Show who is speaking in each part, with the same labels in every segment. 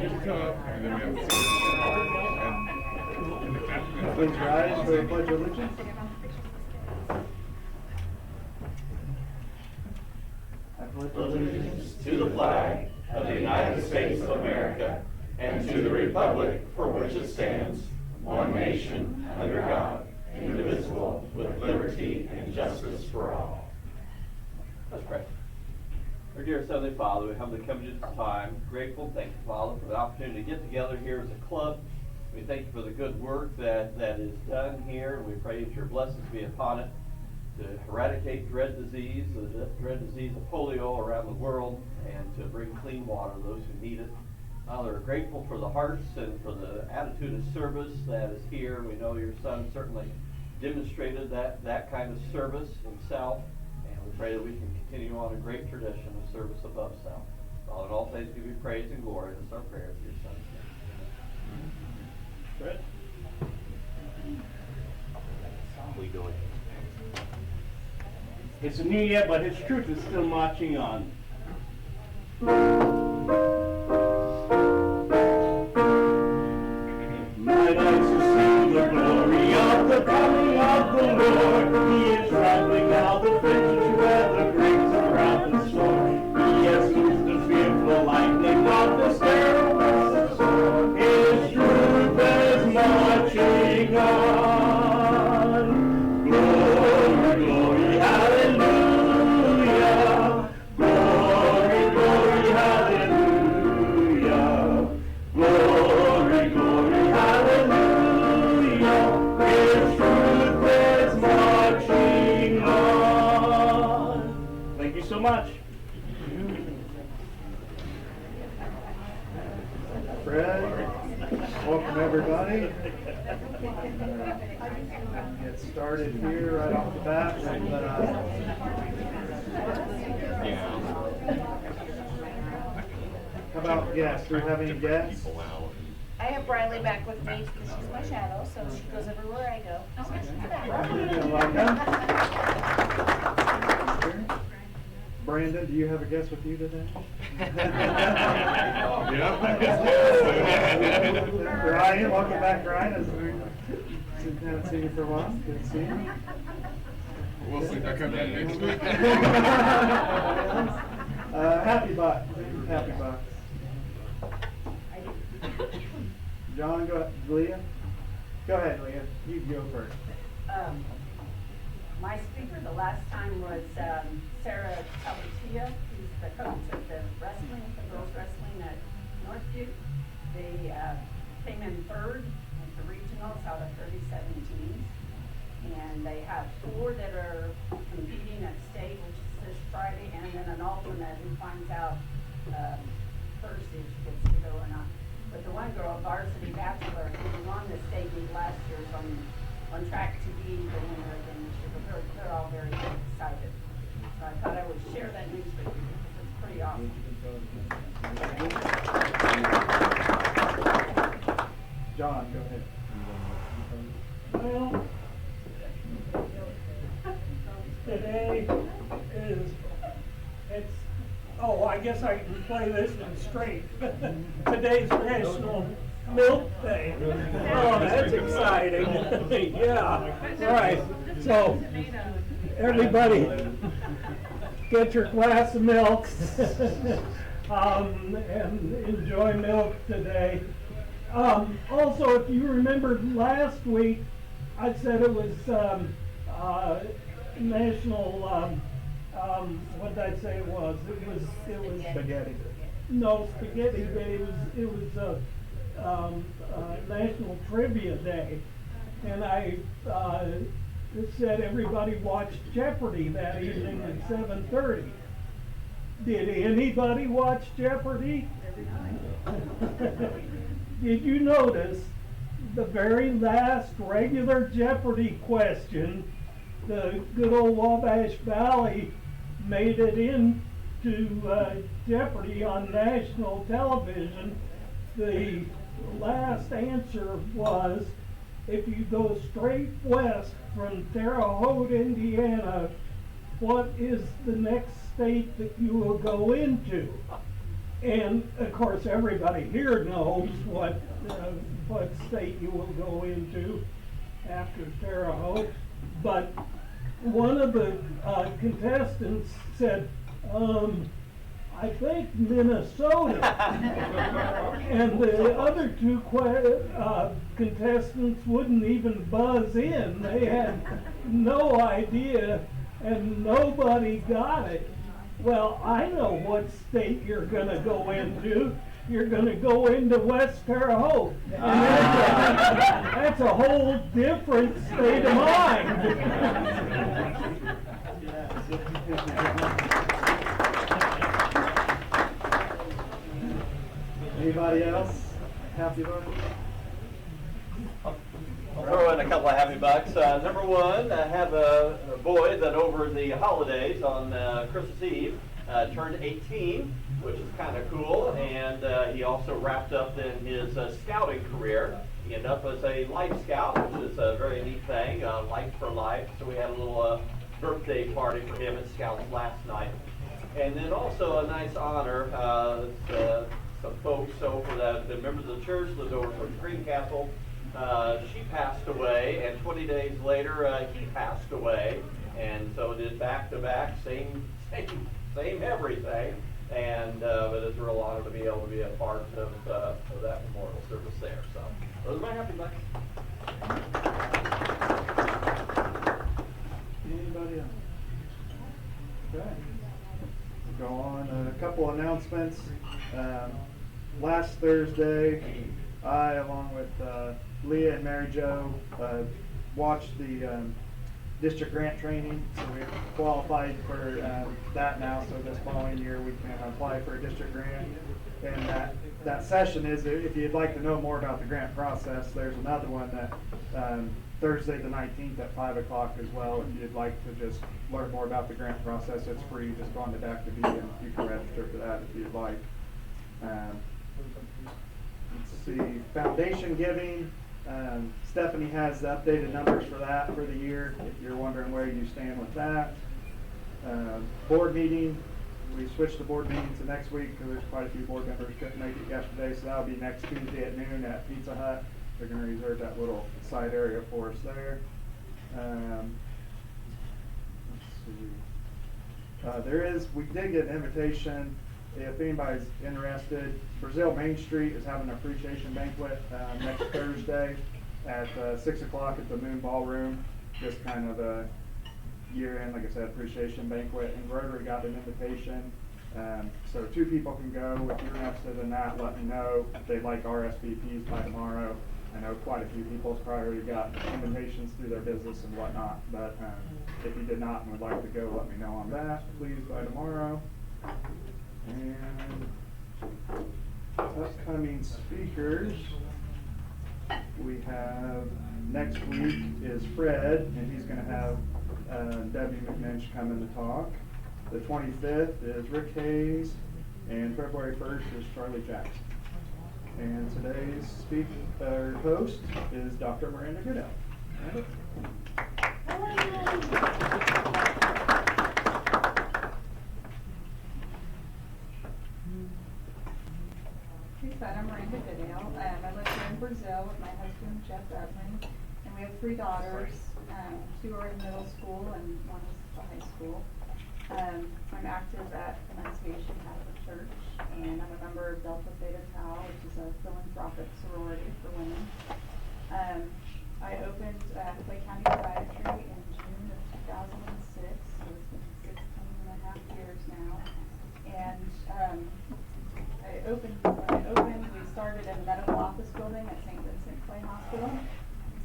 Speaker 1: just come, and then we have the and the Catrina.
Speaker 2: Please rise for the Pledge of Allegiance. I pledge
Speaker 3: Allegiance to the flag of the United States of America and to the republic for which it stands, one nation, under God, indivisible, with liberty and justice for all. Let's pray. Our dear Heavenly Father, we humbly come to you this time, grateful, thank you, Father, for the opportunity to get together here as a club. We thank you for the good work that is done here, and we pray that your blessings be upon it to eradicate dread disease, the dread disease of polio around the world, and to bring clean water to those who need it. Father, we're grateful for the hearts and for the attitude of service that is here. We know your son certainly demonstrated that kind of service himself, and we pray that we can continue on a great tradition of service above self. Father, in all things give you praise and glory. This is our prayer in your son's name. Fred?
Speaker 4: We doing? It's a new year, but its truth is still marching on. My eyes have seen the glory of the coming of the Lord. He is traveling out the fringes where the grapes are out the store. He has loosed the fearful lightning of the terrible sword. His truth is marching on. Glory, glory, hallelujah. Glory, glory, hallelujah. Glory, glory, hallelujah. His truth is marching on. Thank you so much.
Speaker 2: Fred, welcome everybody. Get started here right off the bat with how about guests? Do we have any guests?
Speaker 5: I have Briley back with me because she's my shadow, so she goes everywhere I go.
Speaker 2: Brandon, do you have a guest with you today? Ryan, welcome back, Ryan. Haven't seen you for a while. Good to see you.
Speaker 1: We'll see if I come back next week.
Speaker 2: Happy Bucks. Happy Bucks. John, go ahead. Leah? Go ahead, Leah. You go first.
Speaker 6: My speaker the last time was Sarah Tabatia, who's the coach of the girls wrestling at Northview. They came in third at the regionals out of 37 teams. And they have 4 that are competing at state, which is this Friday, and then an alternate who finds out Thursday if she gets to go or not. But the one girl, Varsity Bachelor, who won the state meet last year, is on track to be the winner again this year. But they're all very excited. So I thought I would share that news with you because it's pretty awesome.
Speaker 2: John, go ahead.
Speaker 7: Well, today I guess I can play this one straight. Today's National Milk Day. Oh, that's exciting. Yeah, right. So, everybody, get your glass of milk and enjoy milk today. Also, if you remember last week, I said it was National, what did I say it was? It was
Speaker 2: Spaghetti.
Speaker 7: no, Spaghetti Day. It was National Trivia Day, and I said everybody watched Jeopardy that evening at 7:30. Did anybody watch Jeopardy? Did you notice the very last regular Jeopardy question? The good old Wabash Valley made it into Jeopardy on national television. The last answer was, if you go straight west from Terre Haute, Indiana, what is the next state that you will go into? And of course, everybody here knows what state you will go into after Terre Haute. But one of the contestants said, I think Minnesota. And the other two contestants wouldn't even buzz in. They had no idea, and nobody got it. Well, I know what state you're gonna go into. You're gonna go into West Terre Haute. And that's a whole different state of mind.
Speaker 2: Anybody else? Happy birthday?
Speaker 3: I'll throw in a couple of happy bucks. Number one, I have a boy that over the holidays on Christmas Eve turned 18, which is kind of cool, and he also wrapped up in his scouting career. He ended up as a Life Scout, which is a very neat thing, Life for Life. So we had a little birthday party for him at Scouts last night. And then also a nice honor, some folks over the members of the church lived over from Greencastle. She passed away, and 20 days later, he passed away. And so did back-to-back, same everything. And but it's a real honor to be able to be a part of that memorial service there. So those are my happy bucks.
Speaker 2: Anybody else? Okay. Go on, a couple announcements. Last Thursday, I, along with Leah and Mary Jo, watched the district grant training. So we're qualified for that now, so this following year we can apply for a district grant. And that session is, if you'd like to know more about the grant process, there's another one that Thursday the 19th at 5 o'clock as well. If you'd like to just learn more about the grant process, it's free. Just go on to DACTA-B and you can register for that if you'd like. Let's see, foundation giving. Stephanie has the updated numbers for that for the year, if you're wondering where you stand with that. Board meeting, we switched the board meeting to next week because there's quite a few board members couldn't make it yesterday, so that'll be next Tuesday at noon at Pizza Hut. They're going to reserve that little side area for us there. Let's see. We did get an invitation. If anybody's interested, Brazil Main Street is having an appreciation banquet next Thursday at 6 o'clock at the Moon Ballroom. Just kind of a year-end, like I said, appreciation banquet. And Rotary got an invitation. So 2 people can go. If you're interested in that, let me know. If they'd like RSVPs by tomorrow. I know quite a few people's already got invitations through their business and whatnot. But if you did not and would like to go, let me know on that, please, by tomorrow. And upcoming speakers, we have next week is Fred, and he's going to have Debbie McNinch come in to talk. The 25th is Rick Hayes, and February 1st is Charlie Jackson. And today's host is Dr. Miranda Goodell.
Speaker 8: I'm Miranda Goodale. I live here in Brazil with my husband, Jeff Edlin, and we have 3 daughters. 2 are in middle school and 1 is in high school. I'm active at Annunciation Catholic Church, and I'm a member of Delta Theta Tau, which is a philanthropic sorority for women. I opened Clay County Podiatry in June of 2006, so it's been 16 and a half years now. And when I opened, we started in the medical office building at St. Vincent Clay Hospital,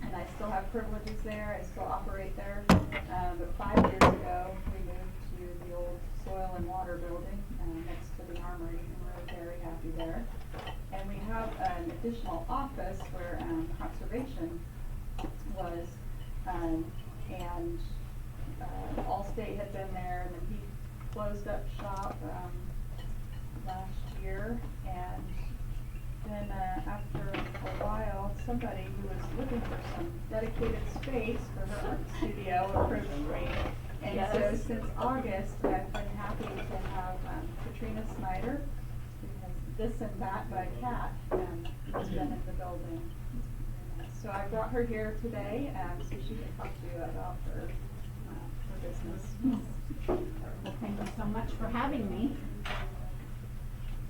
Speaker 8: and I still have privileges there. I still operate there. But 5 years ago, we moved to the old soil and water building next to the armory, and we're very happy there. And we have an additional office where conservation was, and Allstate had been there, and then he closed up shop last year, and then after a while, somebody who was looking for some dedicated space for her art studio approached me. And so since August, I've been happy to have Catrina Snyder, who has This and That by Cat, has been in the building. So I brought her here today, so she can talk to you about her business.
Speaker 9: Well, thank you so much for having me.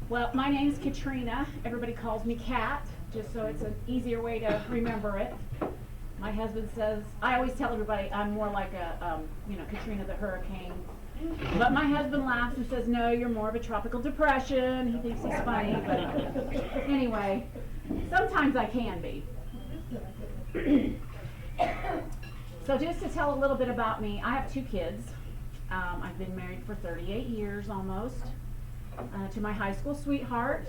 Speaker 9: Well, my name's Catrina. Everybody calls me Cat, just so it's an easier way to remember it. My husband says, I always tell everybody I'm more like a, Katrina the hurricane. But my husband laughs and says, no, you're more of a tropical depression. He thinks he's funny, but anyway, sometimes I can be. So just to tell a little bit about me, I have 2 kids. I've been married for 38 years almost to my high school sweetheart.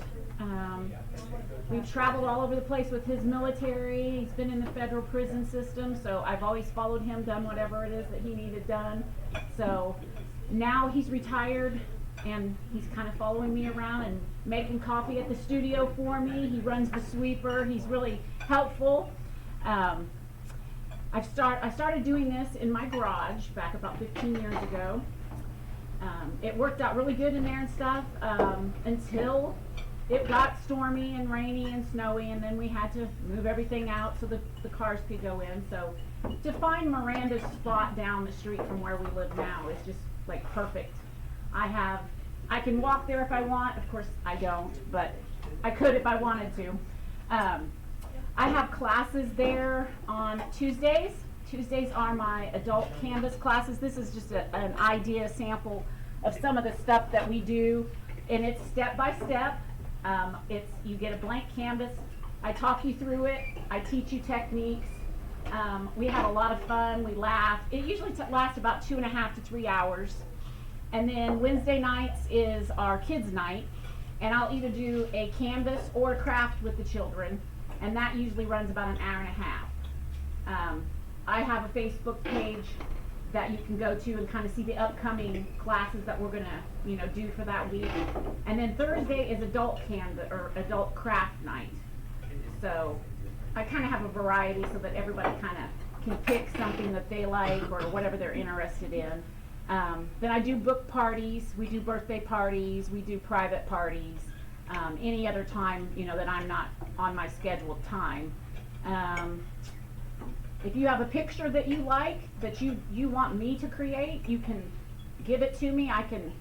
Speaker 9: We've traveled all over the place with his military. He's been in the federal prison system, so I've always followed him, done whatever it is that he needed done. So now he's retired and he's kind of following me around and making coffee at the studio for me. He runs the sweeper. He's really helpful. I started doing this in my garage back about 15 years ago. It worked out really good in there and stuff until it got stormy and rainy and snowy, and then we had to move everything out so that the cars could go in. So to find Miranda's spot down the street from where we live now is just like perfect. I can walk there if I want. Of course I don't, but I could if I wanted to. I have classes there on Tuesdays. Tuesdays are my adult canvas classes. This is just an idea sample of some of the stuff that we do, and it's step by step. You get a blank canvas. I talk you through it. I teach you techniques. We have a lot of fun. We laugh. It usually lasts about 2.5 to 3 hours. And then Wednesday nights is our kids' night, and I'll either do a canvas or a craft with the children, and that usually runs about 1.5 hours. I have a Facebook page that you can go to and kind of see the upcoming classes that we're gonna, do for that week. And then Thursday is adult canvas or adult craft night. So I kind of have a variety so that everybody kind of can pick something that they like or whatever they're interested in. Then I do book parties. We do birthday parties. We do private parties. Any other time, that I'm not on my scheduled time. If you have a picture that you like, that you want me to create, you can give it to me. I can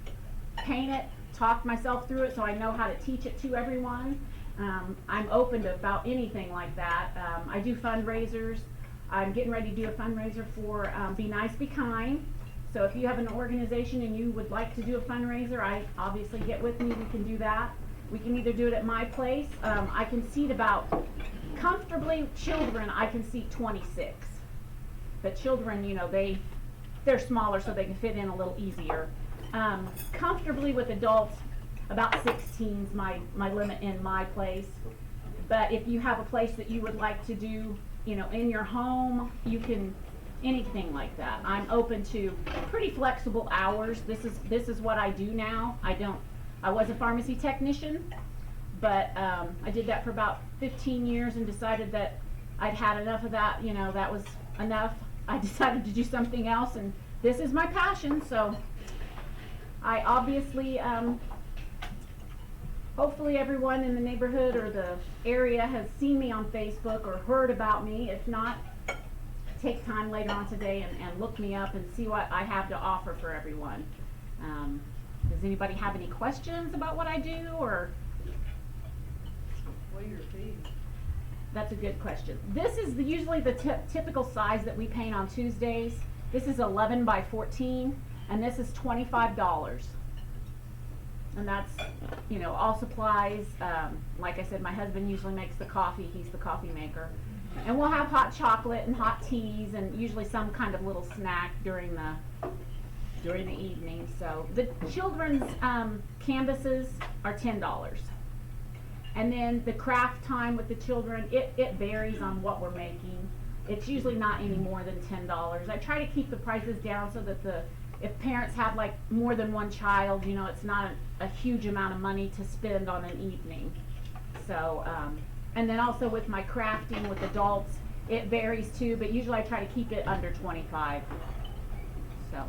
Speaker 9: paint it, talk myself through it so I know how to teach it to everyone. I'm open to about anything like that. I do fundraisers. I'm getting ready to do a fundraiser for Be Nice, Be Kind. So if you have an organization and you would like to do a fundraiser, I obviously get with me. We can do that. We can either do it at my place. I can seat about, comfortably, children, I can seat 26. But children, they're smaller so they can fit in a little easier. Comfortably with adults, about 16 is my limit in my place. But if you have a place that you would like to do, in your home, you can, anything like that. I'm open to pretty flexible hours. This is what I do now. I was a pharmacy technician, but I did that for about 15 years and decided that I'd had enough of that. That was enough. I decided to do something else, and this is my passion. So I obviously, hopefully everyone in the neighborhood or the area has seen me on Facebook or heard about me. If not, take time later on today and look me up and see what I have to offer for everyone. Does anybody have any questions about what I do, or?
Speaker 6: What are your fees?
Speaker 9: That's a good question. This is usually the typical size that we paint on Tuesdays. This is 11 by 14, and this is $25. And that's, all supplies. Like I said, my husband usually makes the coffee. He's the coffee maker. And we'll have hot chocolate and hot teas and usually some kind of little snack during the evening. So the children's canvases are $10. And then the craft time with the children, it varies on what we're making. It's usually not any more than $10. I try to keep the prices down so that if parents have like more than one child, it's not a huge amount of money to spend on an evening. So, and then also with my crafting with adults, it varies too, but usually I try to keep it under 25. So,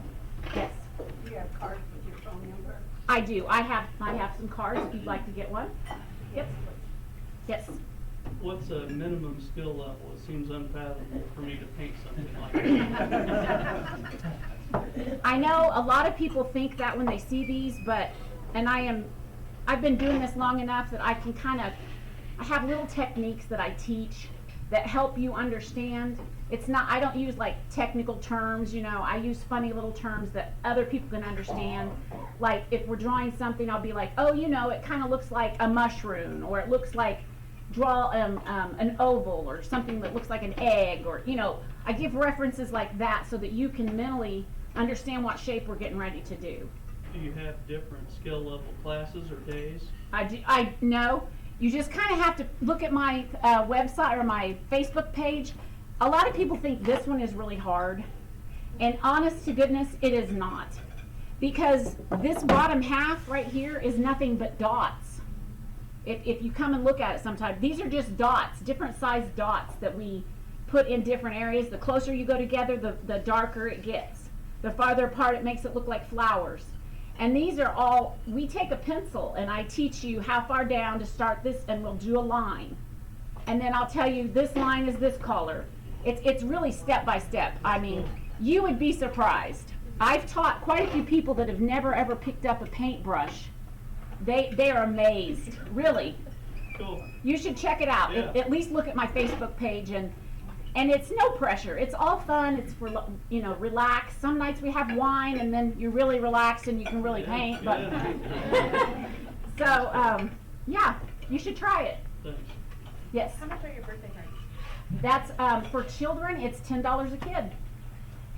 Speaker 9: yes.
Speaker 6: Do you have cards with your phone number?
Speaker 9: I do. I have some cards if you'd like to get one. Yep. Yes.
Speaker 10: What's a minimum skill level? It seems unfathomable for me to paint something like that.
Speaker 9: I know a lot of people think that when they see these, but, and I've been doing this long enough that I can I have little techniques that I teach that help you understand. It's not, I don't use like technical terms, you know, I use funny little terms that other people can understand. Like if we're drawing something, I'll be like, oh, you know, it kind of looks like a mushroom, or it looks like, draw an oval or something that looks like an egg, or, you know, I give references like that so that you can mentally understand what shape we're getting ready to do.
Speaker 10: Do you have different skill level classes or days?
Speaker 9: I know. You just kind of have to look at my website or my Facebook page. A lot of people think this one is really hard, and honest to goodness, it is not. Because this bottom half right here is nothing but dots. If you come and look at it sometime, these are just dots, different sized dots that we put in different areas. The closer you go together, the darker it gets. The farther apart, it makes it look like flowers. And these are all, we take a pencil and I teach you how far down to start this, and we'll do a line. And then I'll tell you this line is this color. It's really step by step. I mean, you would be surprised. I've taught quite a few people that have never ever picked up a paintbrush. They are amazed, really.
Speaker 10: Cool.
Speaker 9: You should check it out.
Speaker 10: Yeah.
Speaker 9: At least look at my Facebook page, and it's no pressure. It's all fun. It's for, you know, relax. Some nights we have wine, and then you're really relaxed and you can really paint. But so yeah, you should try it.
Speaker 10: Thanks.
Speaker 9: Yes.
Speaker 5: How much are your birthday parties?
Speaker 9: That's for children. It's $10 a kid,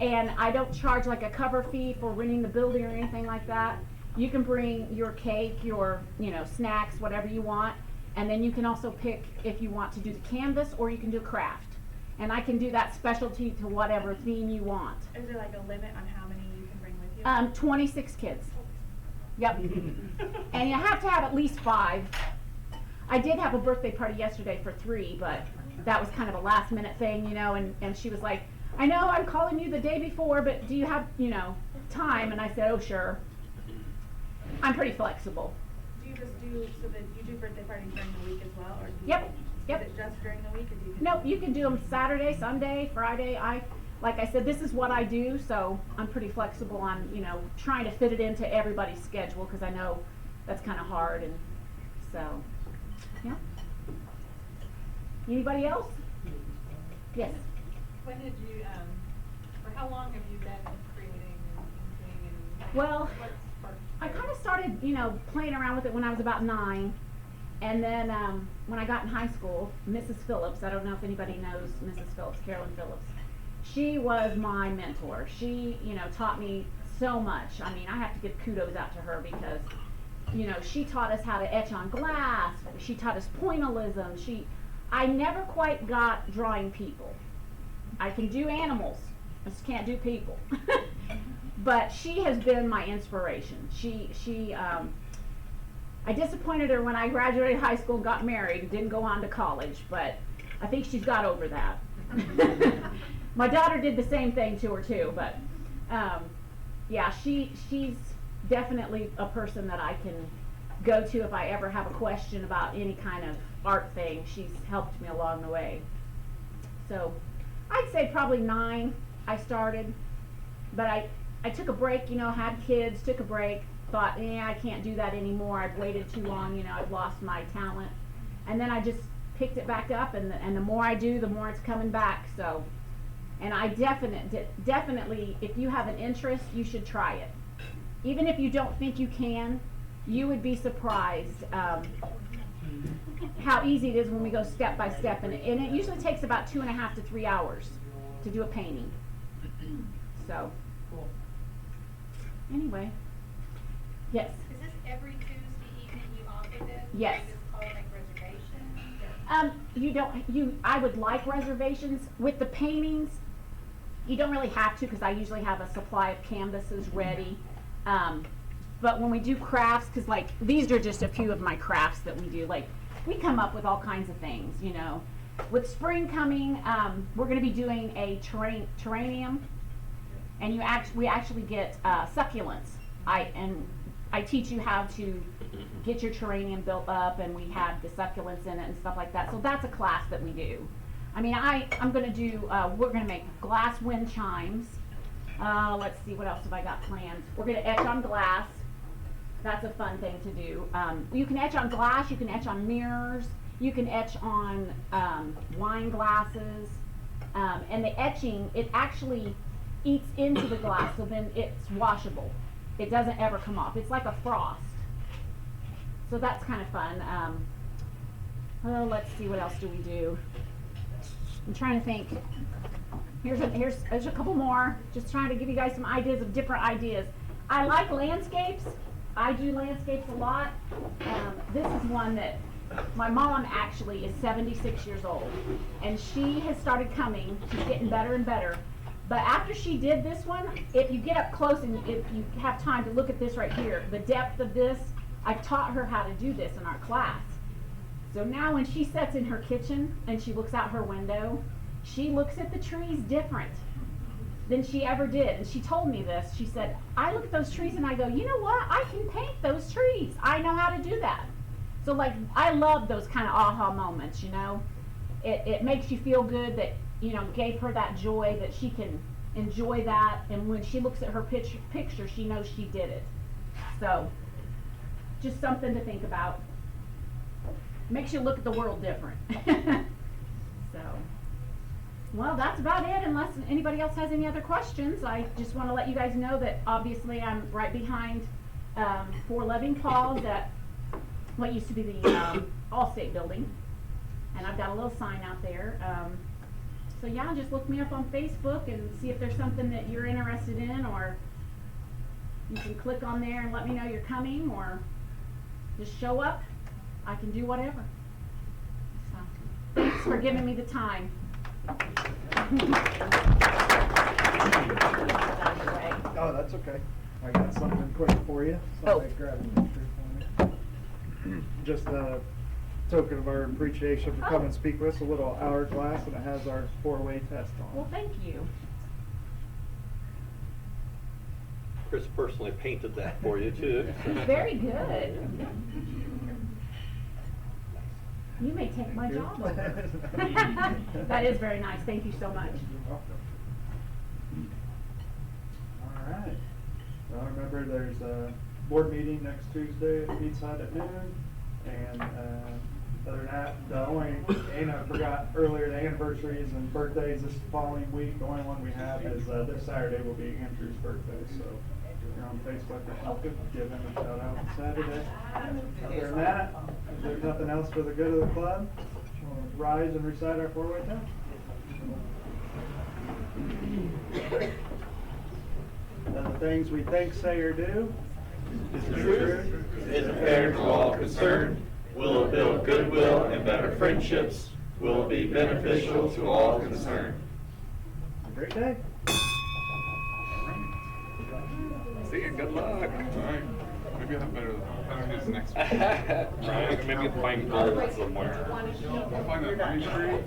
Speaker 9: and I don't charge like a cover fee for renting the building or anything like that. You can bring your cake, your, you know, snacks, whatever you want, and then you can also pick if you want to do the canvas or you can do craft. And I can do that specialty to whatever theme you want.
Speaker 5: Is there like a limit on how many you can bring with you?
Speaker 9: 26 kids. Yep. And you have to have at least 5. I did have a birthday party yesterday for 3, but that was kind of a last minute thing, you know, and she was like, I know I'm calling you the day before, but do you have, you know, time? And I said, oh, sure. I'm pretty flexible.
Speaker 5: Do you just do, so that you do birthday parties during the week as well? Or do you,
Speaker 9: Yep. Yep.
Speaker 5: Is it just during the week, or do you?
Speaker 9: Nope, you can do them Saturday, Sunday, Friday. Like I said, this is what I do, so I'm pretty flexible on, you know, trying to fit it into everybody's schedule, because I know that's kind of hard, and so, yeah. Anybody else? Yes.
Speaker 11: When did you, or how long have you been creating and painting and?
Speaker 9: Well,
Speaker 11: what sparked
Speaker 9: I
Speaker 11: your-
Speaker 9: kind of started, you know, playing around with it when I was about 9. And then when I got in high school, Mrs. Phillips, I don't know if anybody knows Mrs. Phillips, Carolyn Phillips, she was my mentor. She, you know, taught me so much. I mean, I have to give kudos out to her because, you know, she taught us how to etch on glass. She taught us pointillism. I never quite got drawing people. I can do animals, I just can't do people. But she has been my inspiration. I disappointed her when I graduated high school and got married and didn't go on to college, but I think she's got over that. My daughter did the same thing to her too, but yeah, she's definitely a person that I can go to if I ever have a question about any kind of art thing. She's helped me along the way. So I'd say probably 9 I started, but I took a break, you know, had kids, took a break, thought, I can't do that anymore. I've waited too long, you know, I've lost my talent. And then I just picked it back up, and the more I do, the more it's coming back. So, and I definitely, if you have an interest, you should try it. Even if you don't think you can, you would be surprised how easy it is when we go step by step. And it usually takes about 2.5 to 3 hours to do a painting. So, anyway. Yes.
Speaker 12: Is this every Tuesday evening you offer this?
Speaker 9: Yes.
Speaker 12: Or is this called like reservations?
Speaker 9: I would like reservations. With the paintings, you don't really have to, because I usually have a supply of canvases ready. But when we do crafts, because like these are just a few of my crafts that we do, like we come up with all kinds of things, you know. With spring coming, we're going to be doing a terrarium, and we actually get succulents. I teach you how to get your terrarium built up, and we have the succulents in it and stuff like that. So that's a class that we do. I mean, I'm gonna do, we're gonna make glass wind chimes. Let's see, what else have I got planned? We're gonna etch on glass. That's a fun thing to do. You can etch on glass, you can etch on mirrors, you can etch on wine glasses. And the etching, it actually eats into the glass, so then it's washable. It doesn't ever come off. It's like a frost. So that's kind of fun. Let's see, what else do we do? I'm trying to think. Here's a couple more. Just trying to give you guys some ideas of different ideas. I like landscapes. I do landscapes a lot. This is one that my mom actually is 76 years old, and she has started coming. She's getting better and better. But after she did this one, if you get up close and if you have time to look at this right here, the depth of this, I've taught her how to do this in our class. So now when she sits in her kitchen and she looks out her window, she looks at the trees different than she ever did. And she told me this. She said, I look at those trees and I go, you know what? I can paint those trees. I know how to do that. So like, I love those kind of aha moments, you know. It makes you feel good that, you know, gave her that joy that she can enjoy that. And when she looks at her picture, she knows she did it. So just something to think about. Makes you look at the world different. So, well, that's about it, unless anybody else has any other questions. I just want to let you guys know that obviously I'm right behind 411 Paul's at what used to be the Allstate building, and I've got a little sign out there. So yeah, just look me up on Facebook and see if there's something that you're interested in, or you can click on there and let me know you're coming, or just show up. I can do whatever. So, thanks for giving me the time.
Speaker 2: Oh, that's okay. I got something quick for you. Somebody grab a picture for me. Just a token of our appreciation for coming and speak with us. A little hourglass, and it has our 4-way test on it.
Speaker 9: Well, thank you.
Speaker 3: Chris personally painted that for you too.
Speaker 9: Very good. You may take my job over. That is very nice. Thank you so much.
Speaker 2: All right. Well, remember, there's a board meeting next Tuesday at Pizza Hut at noon. And other than that, the only, Anna forgot earlier, the anniversaries and birthdays this following week. The only one we have is this Saturday will be Andrew's birthday. So if you're on Facebook or something, give him a shout out on Saturday. Other than that, if there's nothing else for the good of the club, we'll rise and recite our 4-way test. The things we think, say, or do
Speaker 3: Is the truth, is fair to all concerned, will it build goodwill and better friendships, will it be beneficial to all concerned.
Speaker 2: Have a great day.
Speaker 1: See you, good luck. All right. Maybe I'll have better news next week.
Speaker 3: Right, maybe find gold somewhere.
Speaker 1: I'll find that money tree.